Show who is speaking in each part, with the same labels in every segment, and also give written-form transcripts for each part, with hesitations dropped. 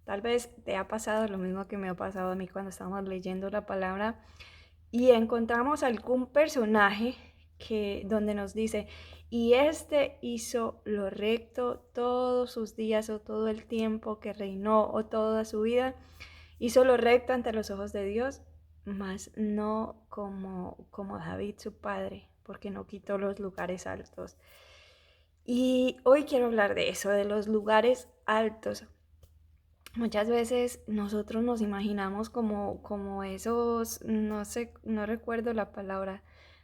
Speaker 1: Tal vez te ha pasado lo mismo que me ha pasado a mí cuando estábamos leyendo la palabra y encontramos algún personaje donde nos dice, y este hizo lo recto todos sus días o todo el tiempo que reinó o toda su vida, hizo lo recto ante los ojos de Dios, mas no como David su padre, porque no quitó los lugares altos. Y hoy quiero hablar de eso, de los lugares altos. Muchas veces nosotros nos imaginamos como esos, no sé, no recuerdo la palabra,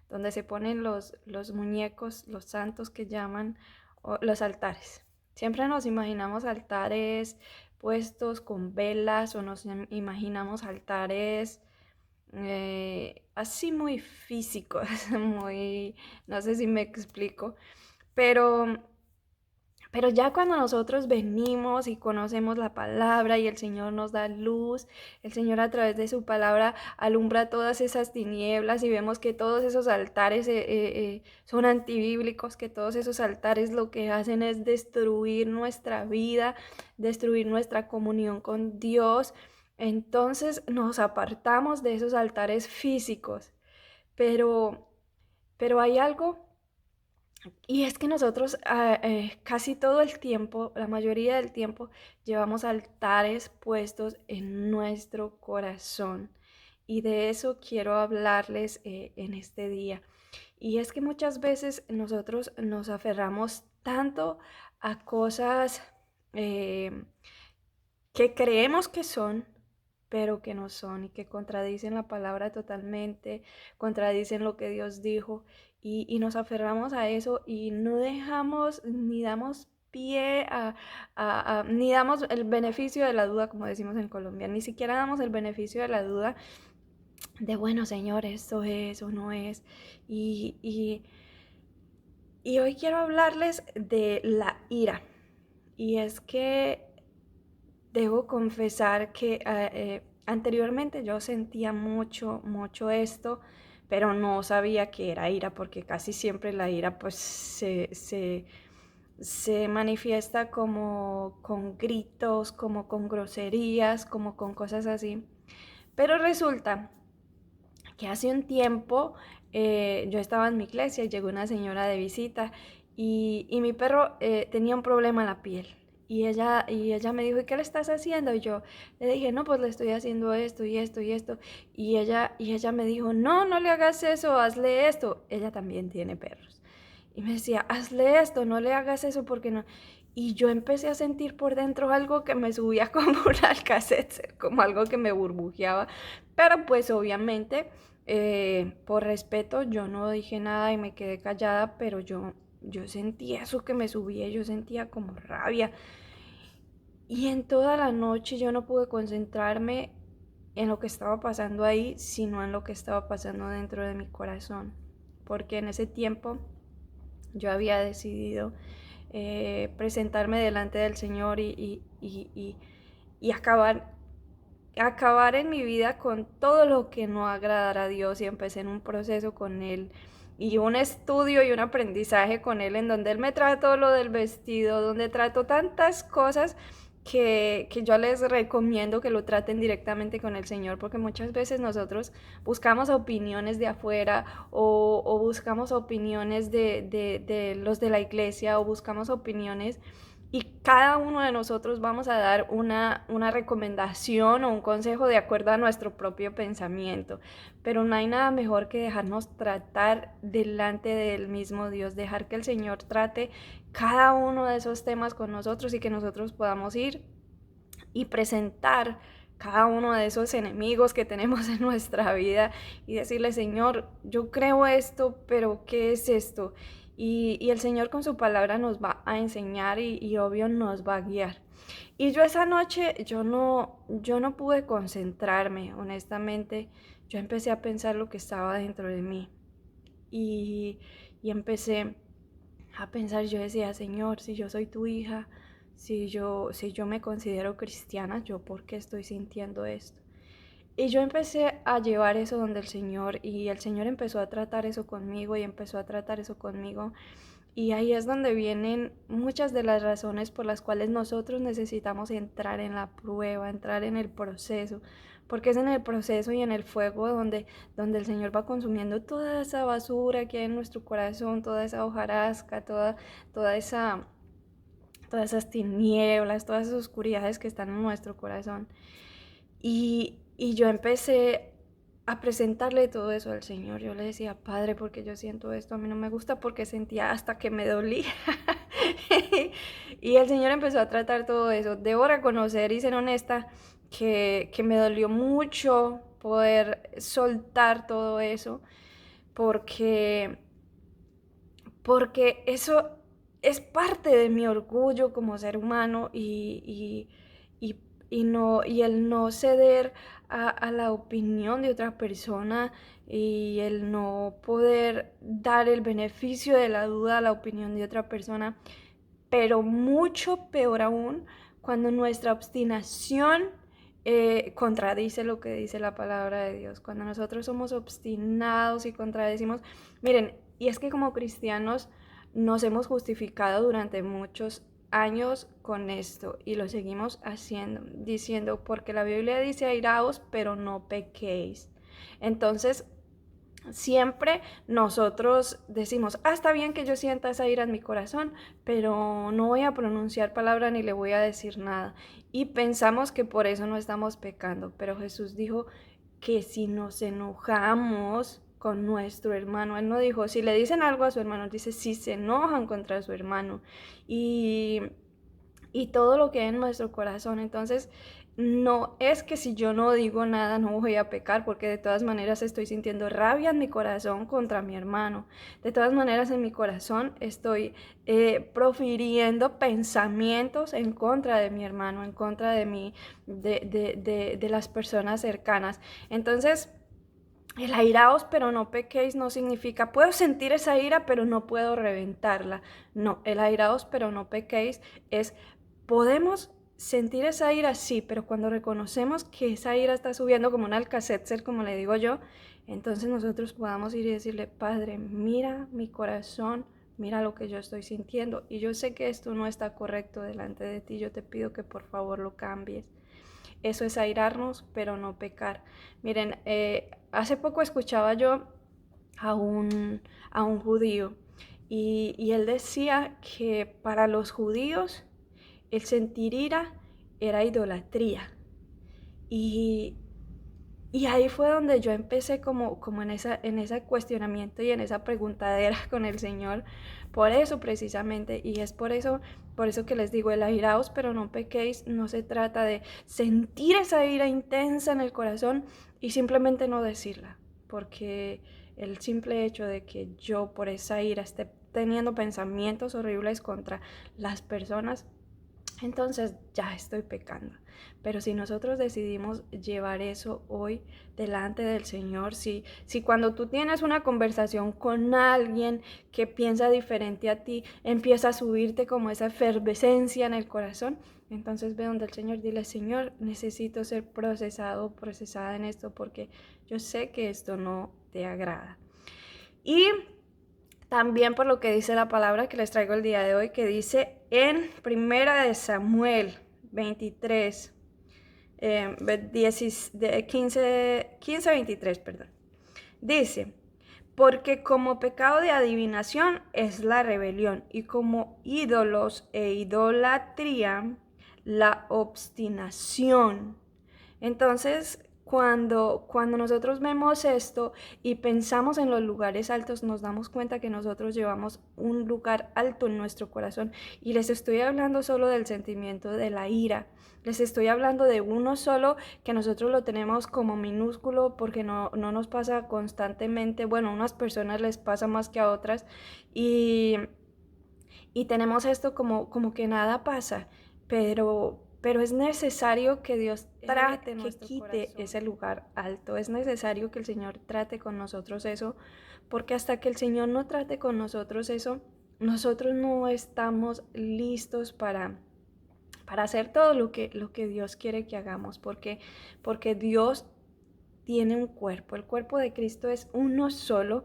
Speaker 1: donde se ponen los muñecos, los santos que llaman, o los altares. Siempre nos imaginamos altares puestos con velas o nos imaginamos altares así muy físicos, muy, no sé si me explico, pero ya cuando nosotros venimos y conocemos la palabra y el Señor nos da luz, el Señor a través de su palabra alumbra todas esas tinieblas y vemos que todos esos altares son antibíblicos, que todos esos altares lo que hacen es destruir nuestra vida, destruir nuestra comunión con Dios. Entonces nos apartamos de esos altares físicos, pero, hay algo y es que nosotros casi todo el tiempo, la mayoría del tiempo, llevamos altares puestos en nuestro corazón. Y de eso quiero hablarles en este día. Y es que muchas veces nosotros nos aferramos tanto a cosas eh, que creemos que son, pero que no son y que contradicen la palabra totalmente, contradicen lo que Dios dijo y nos aferramos a eso y no dejamos ni damos pie ni damos el beneficio de la duda, como decimos en Colombia, ni siquiera damos el beneficio de la duda de, bueno, Señor, esto es o no es. Y, y, y hoy quiero hablarles de la ira. Y es que debo confesar que anteriormente yo sentía mucho esto, pero no sabía que era ira, porque casi siempre la ira pues se manifiesta como con gritos, como con groserías, como con cosas así. Pero resulta que hace un tiempo yo estaba en mi iglesia y llegó una señora de visita y mi perro tenía un problema en la piel. Y ella me dijo, ¿y qué le estás haciendo? Y yo le dije, no, pues le estoy haciendo esto y esto y esto. Y ella me dijo, no, no le hagas eso, hazle esto. Ella también tiene perros. Y me decía, hazle esto, no le hagas eso porque no. Y yo empecé a sentir por dentro algo que me subía como un alcacete, como algo que me burbujeaba. Pero pues obviamente, por respeto, yo no dije nada y me quedé callada, pero yo sentía eso que me subía, yo sentía como rabia. Y en toda la noche yo no pude concentrarme en lo que estaba pasando ahí, sino en lo que estaba pasando dentro de mi corazón. Porque en ese tiempo yo había decidido presentarme delante del Señor y acabar en mi vida con todo lo que no agradara a Dios y empecé en un proceso con Él y un estudio y un aprendizaje con Él en donde Él me trató lo del vestido, donde trató tantas cosas que yo les recomiendo que lo traten directamente con el Señor, porque muchas veces nosotros buscamos opiniones de afuera o buscamos opiniones de los de la iglesia o buscamos opiniones y cada uno de nosotros vamos a dar una recomendación o un consejo de acuerdo a nuestro propio pensamiento. Pero no hay nada mejor que dejarnos tratar delante del mismo Dios, dejar que el Señor trate cada uno de esos temas con nosotros y que nosotros podamos ir y presentar cada uno de esos enemigos que tenemos en nuestra vida y decirle, Señor, yo creo esto, pero ¿qué es esto? Y el Señor con su palabra nos va a enseñar y obvio nos va a guiar. Y yo esa noche, yo no pude concentrarme, honestamente. Yo empecé a pensar lo que estaba dentro de mí. Y, y empecé a pensar, yo decía, Señor, si yo soy tu hija, si yo me considero cristiana, ¿yo por qué estoy sintiendo esto? Y yo empecé a llevar eso donde el Señor y el Señor empezó a tratar eso conmigo y empezó a tratar eso conmigo Y ahí es donde vienen muchas de las razones por las cuales nosotros necesitamos entrar en la prueba, entrar en el proceso, porque es en el proceso y en el fuego donde el Señor va consumiendo toda esa basura que hay en nuestro corazón, toda esa hojarasca, toda esa, todas esas tinieblas, todas esas oscuridades que están en nuestro corazón. Y yo empecé a presentarle todo eso al Señor. Yo le decía, Padre, porque yo siento esto, a mí no me gusta, porque sentía hasta que me dolía. Y el Señor empezó a tratar todo eso. Debo reconocer y ser honesta que me dolió mucho poder soltar todo eso, porque, porque eso es parte de mi orgullo como ser humano y, y el no ceder a la opinión de otra persona y el no poder dar el beneficio de la duda a la opinión de otra persona, pero mucho peor aún cuando nuestra obstinación contradice lo que dice la palabra de Dios, cuando nosotros somos obstinados y contradecimos. Miren, y es que como cristianos nos hemos justificado durante muchos años con esto y lo seguimos haciendo, diciendo, porque la Biblia dice airaos, pero no pequéis. Entonces, siempre nosotros decimos, está bien que yo sienta esa ira en mi corazón, pero no voy a pronunciar palabra ni le voy a decir nada. Y pensamos que por eso no estamos pecando, pero Jesús dijo que si nos enojamos con nuestro hermano, Él no dijo, si le dicen algo a su hermano, dice, si se enojan contra su hermano. Y, y todo lo que hay en nuestro corazón. Entonces, no es que si yo no digo nada no voy a pecar, porque de todas maneras estoy sintiendo rabia en mi corazón contra mi hermano. De todas maneras en mi corazón estoy profiriendo pensamientos en contra de mi hermano, en contra de mí, de las personas cercanas. Entonces, el airaos pero no pequéis no significa puedo sentir esa ira pero no puedo reventarla. No, el airaos pero no pequéis es podemos sentir esa ira, sí, pero cuando reconocemos que esa ira está subiendo como un alcacetzel, como le digo yo, entonces nosotros podamos ir y decirle, Padre, mira mi corazón, mira lo que yo estoy sintiendo y yo sé que esto no está correcto delante de ti, yo te pido que por favor lo cambies. Eso es airarnos, pero no pecar. Miren, hace poco escuchaba yo a a un judío y él decía que para los judíos el sentir ira era idolatría. Y, y ahí fue donde yo empecé como en ese cuestionamiento y en esa preguntadera con el Señor, por eso precisamente, y es por eso que les digo, el airaos pero no pequéis, no se trata de sentir esa ira intensa en el corazón y simplemente no decirla, porque el simple hecho de que yo por esa ira esté teniendo pensamientos horribles contra las personas, entonces ya estoy pecando. Pero si nosotros decidimos llevar eso hoy delante del Señor, si cuando tú tienes una conversación con alguien que piensa diferente a ti, empieza a subirte como esa efervescencia en el corazón, entonces ve donde el Señor, dile, Señor, necesito ser procesado, procesada en esto porque yo sé que esto no te agrada. Y también por lo que dice la palabra que les traigo el día de hoy, que dice en Primera de Samuel 23, 15, 23, perdón. Dice, porque como pecado de adivinación es la rebelión y como ídolos e idolatría la obstinación. Entonces, cuando nosotros vemos esto y pensamos en los lugares altos, nos damos cuenta que nosotros llevamos un lugar alto en nuestro corazón. Y les estoy hablando solo del sentimiento de la ira. Les estoy hablando de uno solo que nosotros lo tenemos como minúsculo porque no nos pasa constantemente. Bueno, a unas personas les pasa más que a otras. Y, y tenemos esto como que nada pasa, pero es necesario que Dios trate nuestro que quite corazón. Ese lugar alto, es necesario que el Señor trate con nosotros eso, porque hasta que el Señor no trate con nosotros eso, nosotros no estamos listos para hacer todo lo que Dios quiere que hagamos, porque Dios tiene un cuerpo, el cuerpo de Cristo es uno solo,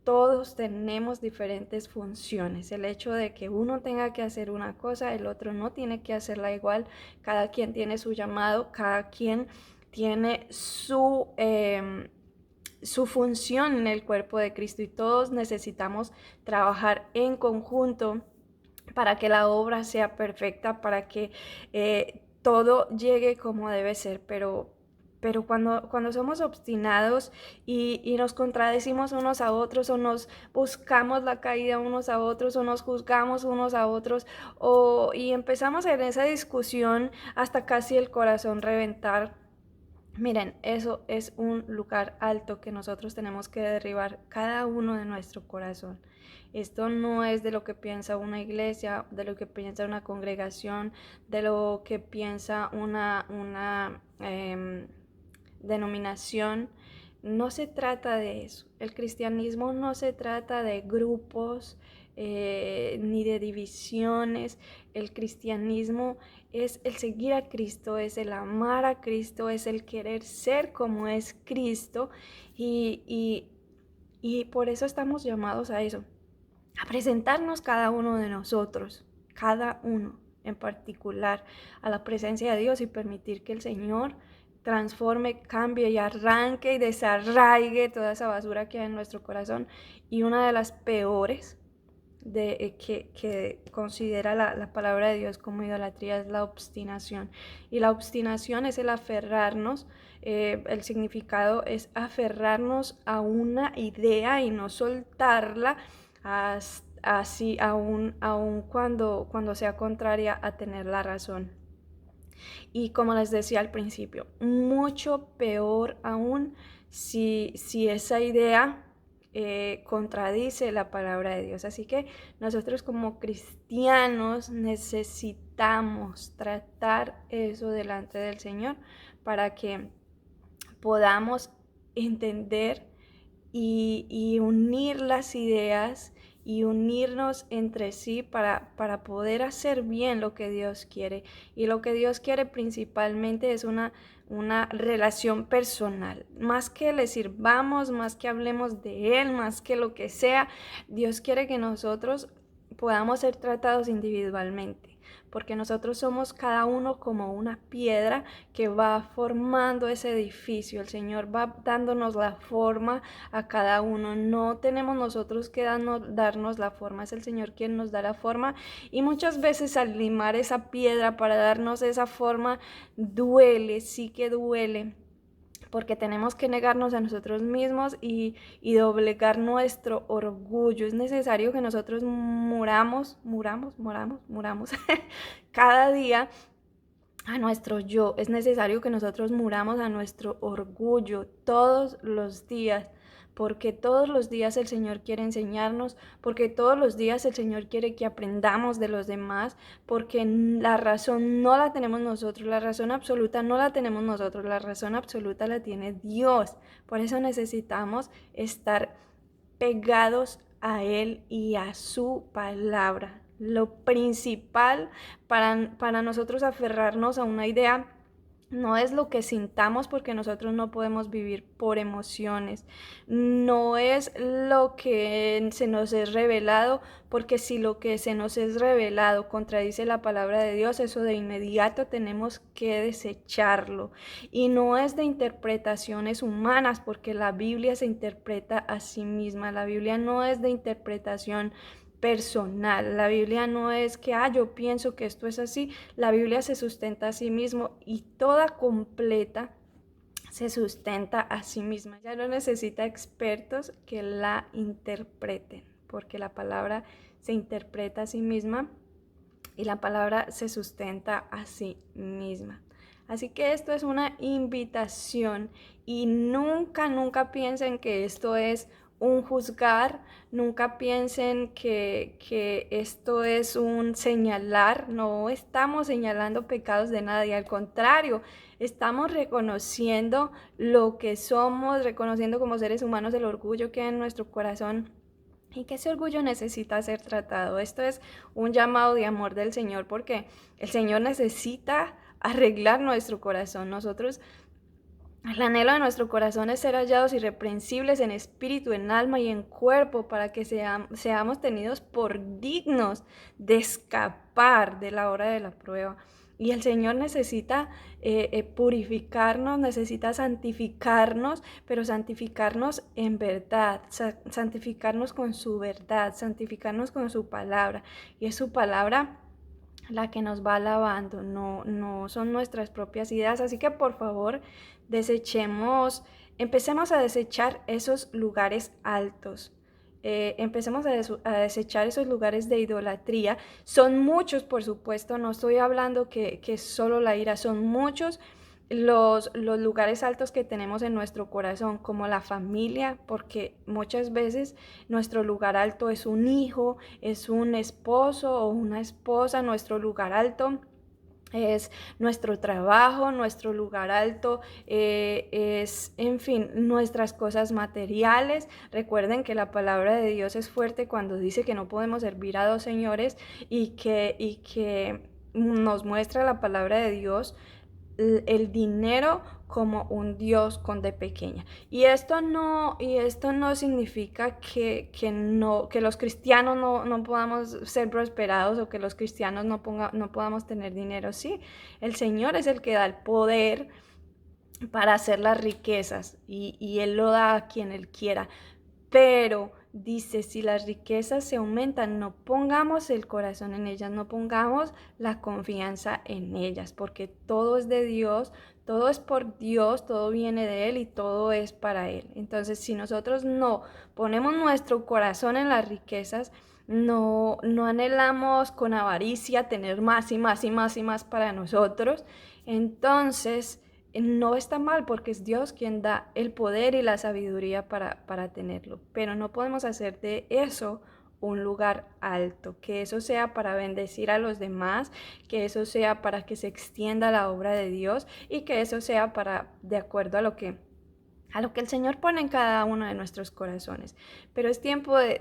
Speaker 1: todos tenemos diferentes funciones. El hecho de que uno tenga que hacer una cosa, el otro no tiene que hacerla igual. Cada quien tiene su llamado, cada quien tiene su función en el cuerpo de Cristo y todos necesitamos trabajar en conjunto para que la obra sea perfecta, para que todo llegue como debe ser, pero cuando somos obstinados y nos contradecimos unos a otros o nos buscamos la caída unos a otros o nos juzgamos unos a otros y empezamos en esa discusión hasta casi el corazón reventar. Miren, eso es un lugar alto que nosotros tenemos que derribar cada uno de nuestro corazón. Esto no es de lo que piensa una iglesia, de lo que piensa una congregación, de lo que piensa una denominación. No se trata de eso. El cristianismo no se trata de grupos ni de divisiones. El cristianismo es el seguir a Cristo, es el amar a Cristo, es el querer ser como es Cristo y por eso estamos llamados a eso, a presentarnos cada uno de nosotros, cada uno en particular, a la presencia de Dios y permitir que el Señor transforme, cambie y arranque y desarraigue toda esa basura que hay en nuestro corazón. Y una de las peores que considera la palabra de Dios como idolatría es la obstinación. Y la obstinación es el aferrarnos, el significado es aferrarnos a una idea y no soltarla así aún cuando sea contraria a tener la razón. Y como les decía al principio, mucho peor aún si esa idea contradice la palabra de Dios. Así que nosotros como cristianos necesitamos tratar eso delante del Señor para que podamos entender y unir las ideas y unirnos entre sí para poder hacer bien lo que Dios quiere. Y lo que Dios quiere principalmente es una relación personal. Más que le sirvamos, más que hablemos de Él, más que lo que sea, Dios quiere que nosotros podamos ser tratados individualmente, porque nosotros somos cada uno como una piedra que va formando ese edificio. El Señor va dándonos la forma a cada uno. No tenemos nosotros que darnos la forma, es el Señor quien nos da la forma. Y muchas veces al limar esa piedra para darnos esa forma, duele, sí que duele, porque tenemos que negarnos a nosotros mismos y doblegar nuestro orgullo. Es necesario que nosotros muramos cada día a nuestro yo. Es necesario que nosotros muramos a nuestro orgullo todos los días, porque todos los días el Señor quiere enseñarnos, porque todos los días el Señor quiere que aprendamos de los demás, porque la razón no la tenemos nosotros, la razón absoluta no la tenemos nosotros, la razón absoluta la tiene Dios. Por eso necesitamos estar pegados a Él y a su palabra. Lo principal para nosotros aferrarnos a una idea no es lo que sintamos, porque nosotros no podemos vivir por emociones. No es lo que se nos es revelado, porque si lo que se nos es revelado contradice la palabra de Dios, eso de inmediato tenemos que desecharlo. Y no es de interpretaciones humanas, porque la Biblia se interpreta a sí misma. La Biblia no es de interpretación personal. La Biblia no es que, yo pienso que esto es así. La Biblia se sustenta a sí mismo y toda completa se sustenta a sí misma. Ya no necesita expertos que la interpreten, porque la palabra se interpreta a sí misma y la palabra se sustenta a sí misma. Así que esto es una invitación y nunca piensen que esto es un juzgar, nunca piensen que esto es un señalar. No estamos señalando pecados de nadie, al contrario, estamos reconociendo lo que somos, reconociendo como seres humanos el orgullo que hay en nuestro corazón y que ese orgullo necesita ser tratado. Esto es un llamado de amor del Señor, porque el Señor necesita arreglar nuestro corazón. Nosotros El anhelo de nuestro corazón es ser hallados irreprensibles en espíritu, en alma y en cuerpo, para que seamos tenidos por dignos de escapar de la hora de la prueba. Y el Señor necesita purificarnos, necesita santificarnos, pero santificarnos en verdad, santificarnos con su verdad, santificarnos con su palabra. Y es su palabra la que nos va lavando, no son nuestras propias ideas. Así que por favor, empecemos a desechar esos lugares altos. Empecemos a desechar esos lugares de idolatría. Son muchos, por supuesto, no estoy hablando que es solo la ira, son muchos los lugares altos que tenemos en nuestro corazón, como la familia, porque muchas veces nuestro lugar alto es un hijo, es un esposo o una esposa. Nuestro lugar alto es nuestro trabajo, nuestro lugar alto es, en fin, nuestras cosas materiales. Recuerden que la palabra de Dios es fuerte cuando dice que no podemos servir a dos señores, y que nos muestra la palabra de Dios el dinero como un Dios con D pequeña. Y esto no significa que los cristianos no podamos ser prosperados, o que los cristianos no podamos tener dinero. Sí, el Señor es el que da el poder para hacer las riquezas, y Él lo da a quien Él quiera. Pero dice, si las riquezas se aumentan, no pongamos el corazón en ellas, no pongamos la confianza en ellas, porque todo es de Dios, todo es por Dios, todo viene de Él y todo es para Él. Entonces, si nosotros no ponemos nuestro corazón en las riquezas, no anhelamos con avaricia tener más y más y más y más para nosotros, entonces no está mal, porque es Dios quien da el poder y la sabiduría para tenerlo, pero no podemos hacer de eso un lugar alto, que eso sea para bendecir a los demás, que eso sea para que se extienda la obra de Dios, y que eso sea de acuerdo a lo que el Señor pone en cada uno de nuestros corazones. Pero es tiempo de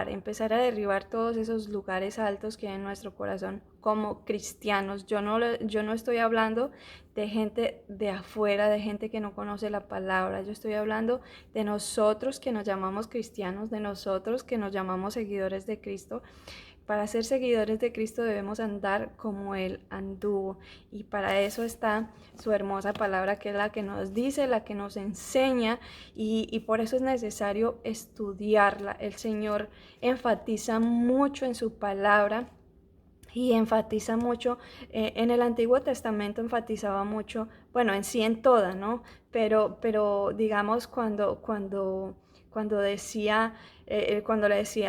Speaker 1: empezar a derribar todos esos lugares altos que hay en nuestro corazón como cristianos. Yo no estoy hablando de gente de afuera, de gente que no conoce la palabra. Yo estoy hablando de nosotros que nos llamamos cristianos, de nosotros que nos llamamos seguidores de Cristo. Para ser seguidores de Cristo debemos andar como Él anduvo, y para eso está su hermosa palabra, que es la que nos dice, la que nos enseña, y por eso es necesario estudiarla. El Señor enfatiza mucho en su palabra, y enfatiza mucho, en el Antiguo Testamento enfatizaba mucho, bueno, en sí en toda, ¿no? Pero digamos cuando le decía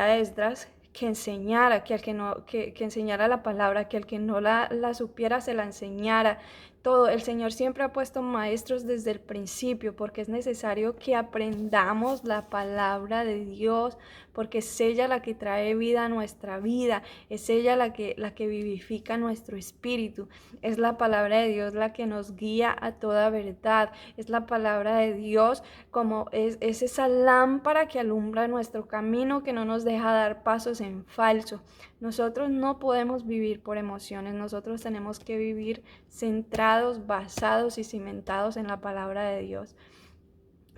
Speaker 1: a Esdras que enseñara, que al que no, que enseñara la palabra, que al que no la supiera se la enseñara. Todo, el Señor siempre ha puesto maestros desde el principio, porque es necesario que aprendamos la palabra de Dios, porque es ella la que trae vida a nuestra vida, es ella la que vivifica nuestro espíritu. Es la palabra de Dios la que nos guía a toda verdad. Es la palabra de Dios como es esa lámpara que alumbra nuestro camino, que no nos deja dar pasos en falso. Nosotros no podemos vivir por emociones, nosotros tenemos que vivir centrados, basados y cimentados en la palabra de Dios,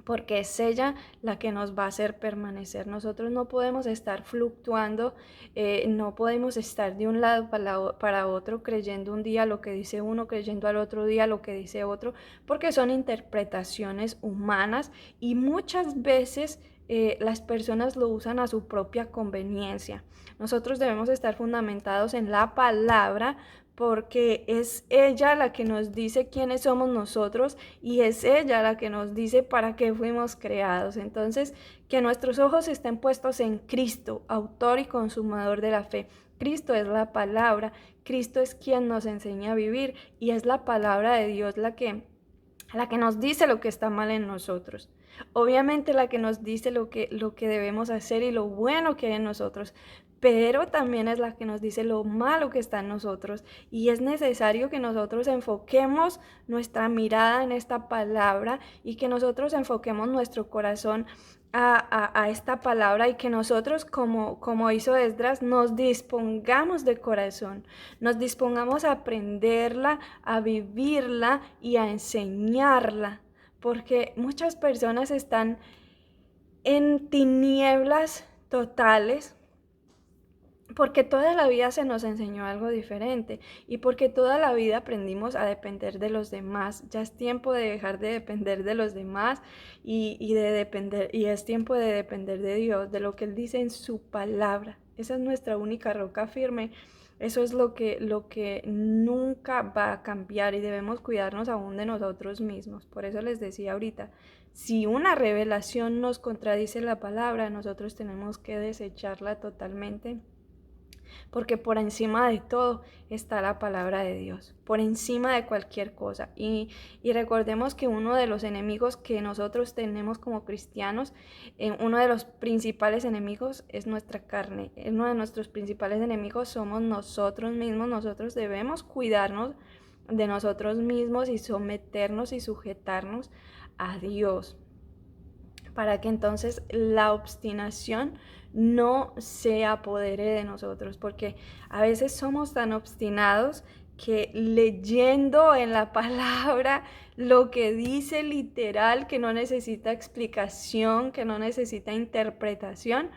Speaker 1: porque es ella la que nos va a hacer permanecer. Nosotros no podemos estar fluctuando, no podemos estar de un lado para otro, creyendo un día lo que dice uno, creyendo al otro día lo que dice otro, porque son interpretaciones humanas, y muchas veces las personas lo usan a su propia conveniencia. Nosotros debemos estar fundamentados en la palabra, porque es ella la que nos dice quiénes somos nosotros, y es ella la que nos dice para qué fuimos creados. Entonces, que nuestros ojos estén puestos en Cristo, autor y consumador de la fe. Cristo es la palabra, Cristo es quien nos enseña a vivir, y es la palabra de Dios la que nos dice lo que está mal en nosotros. Obviamente la que nos dice lo que debemos hacer y lo bueno que hay en nosotros, pero también es la que nos dice lo malo que está en nosotros, y es necesario que nosotros enfoquemos nuestra mirada en esta palabra, y que nosotros enfoquemos nuestro corazón a esta palabra, y que nosotros, como hizo Esdras, nos dispongamos de corazón, nos dispongamos a aprenderla, a vivirla y a enseñarla, porque muchas personas están en tinieblas totales porque toda la vida se nos enseñó algo diferente y porque toda la vida aprendimos a depender de los demás. Ya es tiempo de dejar de depender de los demás y es tiempo de depender de Dios, de lo que Él dice en su palabra. Esa es nuestra única roca firme. Eso es lo que nunca va a cambiar y debemos cuidarnos aún de nosotros mismos. Por eso les decía ahorita, si una revelación nos contradice la palabra, nosotros tenemos que desecharla totalmente porque por encima de todo está la palabra de Dios, por encima de cualquier cosa. Y recordemos que uno de los enemigos que nosotros tenemos como cristianos, uno de los principales enemigos es nuestra carne, uno de nuestros principales enemigos somos nosotros mismos. Nosotros debemos cuidarnos de nosotros mismos y someternos y sujetarnos a Dios, para que entonces la obstinación no se apodere de nosotros, porque a veces somos tan obstinados que leyendo en la palabra lo que dice literal, que no necesita explicación, que no necesita interpretación,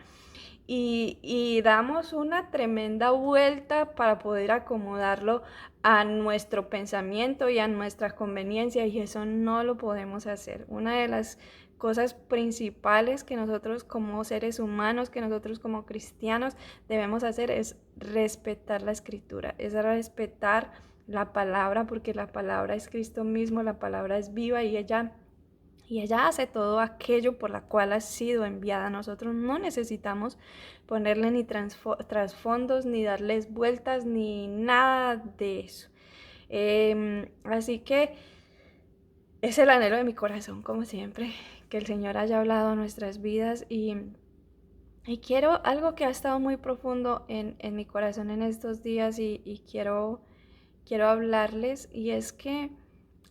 Speaker 1: y damos una tremenda vuelta para poder acomodarlo a nuestro pensamiento y a nuestra conveniencia, y eso no lo podemos hacer. Una de las cosas principales que nosotros como seres humanos, que nosotros como cristianos debemos hacer es respetar la escritura, es respetar la palabra, porque la palabra es Cristo mismo, la palabra es viva y ella hace todo aquello por la cual ha sido enviada. Nosotros no necesitamos ponerle ni trasfondos, ni darles vueltas, ni nada de eso. Así que es el anhelo de mi corazón, como siempre, que el Señor haya hablado a nuestras vidas y quiero algo que ha estado muy profundo en mi corazón en estos días y quiero hablarles, y es que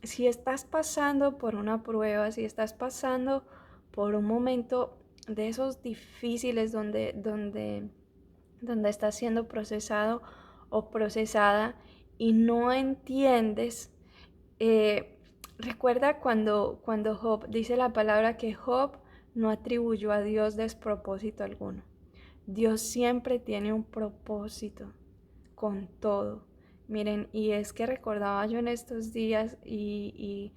Speaker 1: si estás pasando por una prueba, si estás pasando por un momento de esos difíciles donde estás siendo procesado o procesada y no entiendes, eh, recuerda cuando Job dice la palabra que Job no atribuyó a Dios despropósito alguno. Dios siempre tiene un propósito con todo. Miren, y es que recordaba yo en estos días y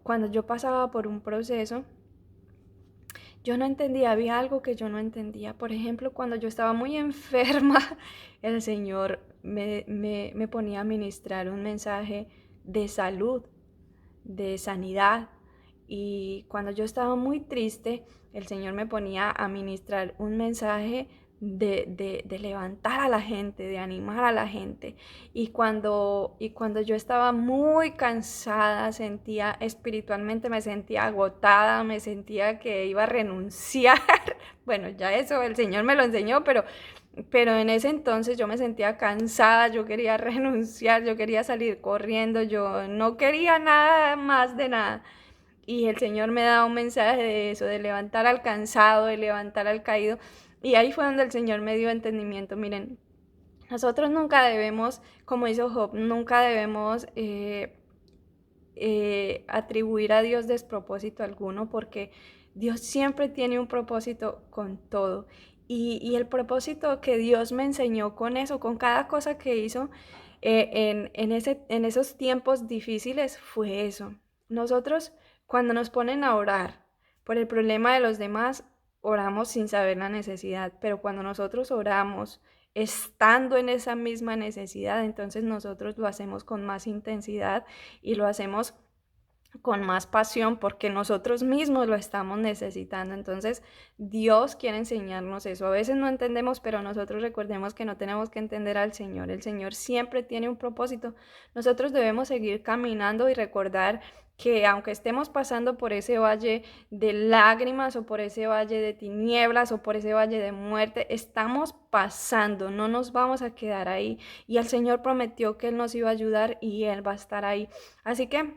Speaker 1: cuando yo pasaba por un proceso, yo no entendía, había algo que yo no entendía. Por ejemplo, cuando yo estaba muy enferma, el Señor me ponía a ministrar un mensaje de salud, de sanidad. Y cuando yo estaba muy triste, el Señor me ponía a ministrar un mensaje de levantar a la gente, de animar a la gente. Y cuando yo estaba muy cansada, sentía espiritualmente, me sentía agotada, me sentía que iba a renunciar. Bueno, ya eso el Señor me lo enseñó, pero en ese entonces yo me sentía cansada, yo quería renunciar, yo quería salir corriendo, yo no quería nada más de nada. Y el Señor me da un mensaje de eso, de levantar al cansado, de levantar al caído. Y ahí fue donde el Señor me dio entendimiento. Miren, nosotros nunca debemos, como hizo Job, nunca debemos atribuir a Dios despropósito alguno, porque Dios siempre tiene un propósito con todo. Y el propósito que Dios me enseñó con eso, con cada cosa que hizo en esos tiempos difíciles, fue eso. Nosotros, cuando nos ponen a orar por el problema de los demás, oramos sin saber la necesidad, pero cuando nosotros oramos estando en esa misma necesidad, entonces nosotros lo hacemos con más intensidad y lo hacemos con más pasión porque nosotros mismos lo estamos necesitando. Entonces Dios quiere enseñarnos eso. A veces no entendemos, pero nosotros recordemos que no tenemos que entender al Señor. El Señor siempre tiene un propósito. Nosotros debemos seguir caminando y recordar que aunque estemos pasando por ese valle de lágrimas o por ese valle de tinieblas o por ese valle de muerte, estamos pasando, no nos vamos a quedar ahí. Y el Señor prometió que Él nos iba a ayudar y Él va a estar ahí. Así que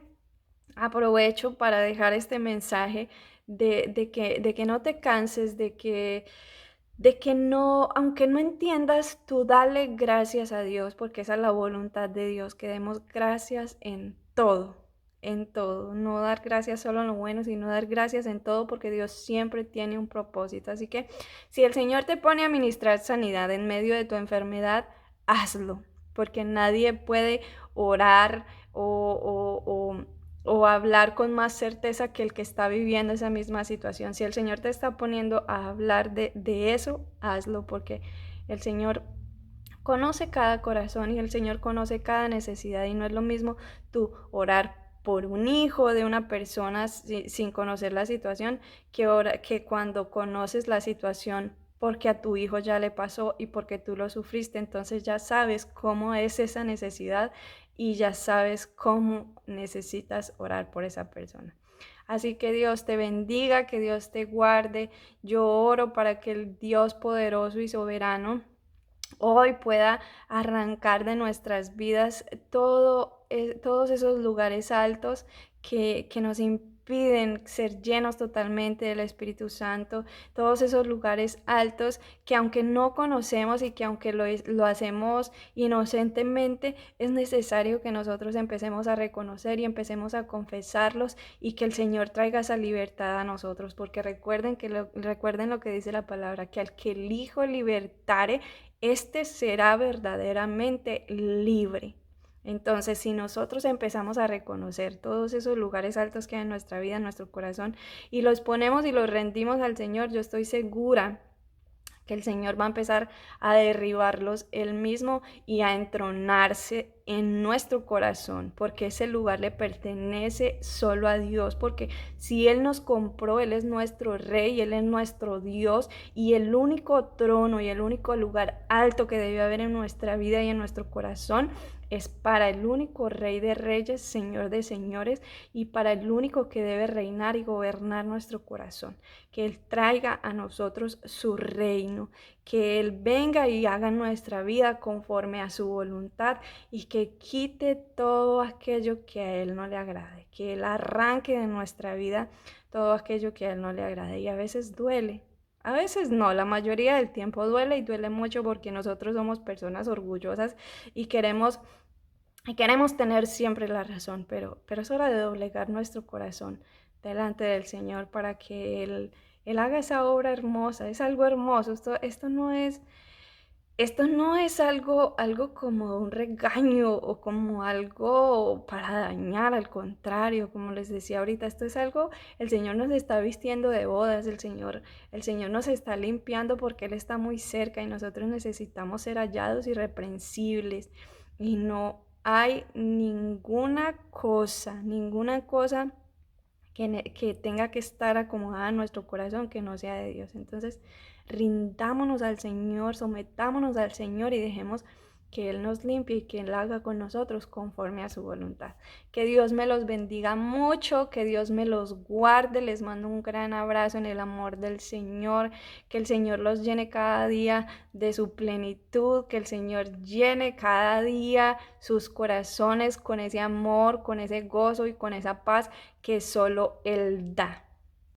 Speaker 1: aprovecho para dejar este mensaje de que no te canses, de que no, aunque no entiendas, tú dale gracias a Dios, porque esa es la voluntad de Dios, que demos gracias en todo. en todo, no dar gracias solo en lo bueno, sino dar gracias en todo porque Dios siempre tiene un propósito. Así que si el Señor te pone a ministrar sanidad en medio de tu enfermedad, hazlo, porque nadie puede orar o hablar con más certeza que el que está viviendo esa misma situación. Si el Señor te está poniendo a hablar de eso, hazlo, porque el Señor conoce cada corazón y el Señor conoce cada necesidad y no es lo mismo tú orar por un hijo de una persona sin conocer la situación que cuando conoces la situación porque a tu hijo ya le pasó y porque tú lo sufriste, entonces ya sabes cómo es esa necesidad y ya sabes cómo necesitas orar por esa persona. Así que Dios te bendiga, que Dios te guarde. Yo oro para que el Dios poderoso y soberano hoy pueda arrancar de nuestras vidas todos esos lugares altos que nos impiden ser llenos totalmente del Espíritu Santo, todos esos lugares altos que aunque no conocemos y que aunque lo hacemos inocentemente, es necesario que nosotros empecemos a reconocer y empecemos a confesarlos y que el Señor traiga esa libertad a nosotros, porque recuerden lo que dice la palabra, que al que el Hijo libertare, este será verdaderamente libre. Entonces, si nosotros empezamos a reconocer todos esos lugares altos que hay en nuestra vida, en nuestro corazón, y los ponemos y los rendimos al Señor, yo estoy segura que el Señor va a empezar a derribarlos él mismo y a entronarse en nuestro corazón, porque ese lugar le pertenece solo a Dios, porque si Él nos compró, Él es nuestro rey, Él es nuestro Dios, y el único trono y el único lugar alto que debe haber en nuestra vida y en nuestro corazón es para el único Rey de Reyes, Señor de Señores, y para el único que debe reinar y gobernar nuestro corazón. Que Él traiga a nosotros su reino, que Él venga y haga nuestra vida conforme a su voluntad y que quite todo aquello que a Él no le agrade, que Él arranque de nuestra vida todo aquello que a Él no le agrade. Y a veces duele. A veces no, la mayoría del tiempo duele y duele mucho porque nosotros somos personas orgullosas y queremos tener siempre la razón, pero es hora de doblegar nuestro corazón delante del Señor para que Él haga esa obra hermosa. Es algo hermoso. Esto no es algo como un regaño o como algo para dañar, al contrario, como les decía ahorita, esto es algo, el Señor nos está vistiendo de bodas, el Señor nos está limpiando porque Él está muy cerca y nosotros necesitamos ser hallados irreprensibles y no hay ninguna cosa que tenga que estar acomodada en nuestro corazón que no sea de Dios. Entonces, rindámonos al Señor, sometámonos al Señor y dejemos que Él nos limpie y que Él haga con nosotros conforme a su voluntad. Que Dios me los bendiga mucho, que Dios me los guarde. Les mando un gran abrazo en el amor del Señor. Que el Señor los llene cada día de su plenitud. Que el Señor llene cada día sus corazones con ese amor, con ese gozo y con esa paz que solo Él da.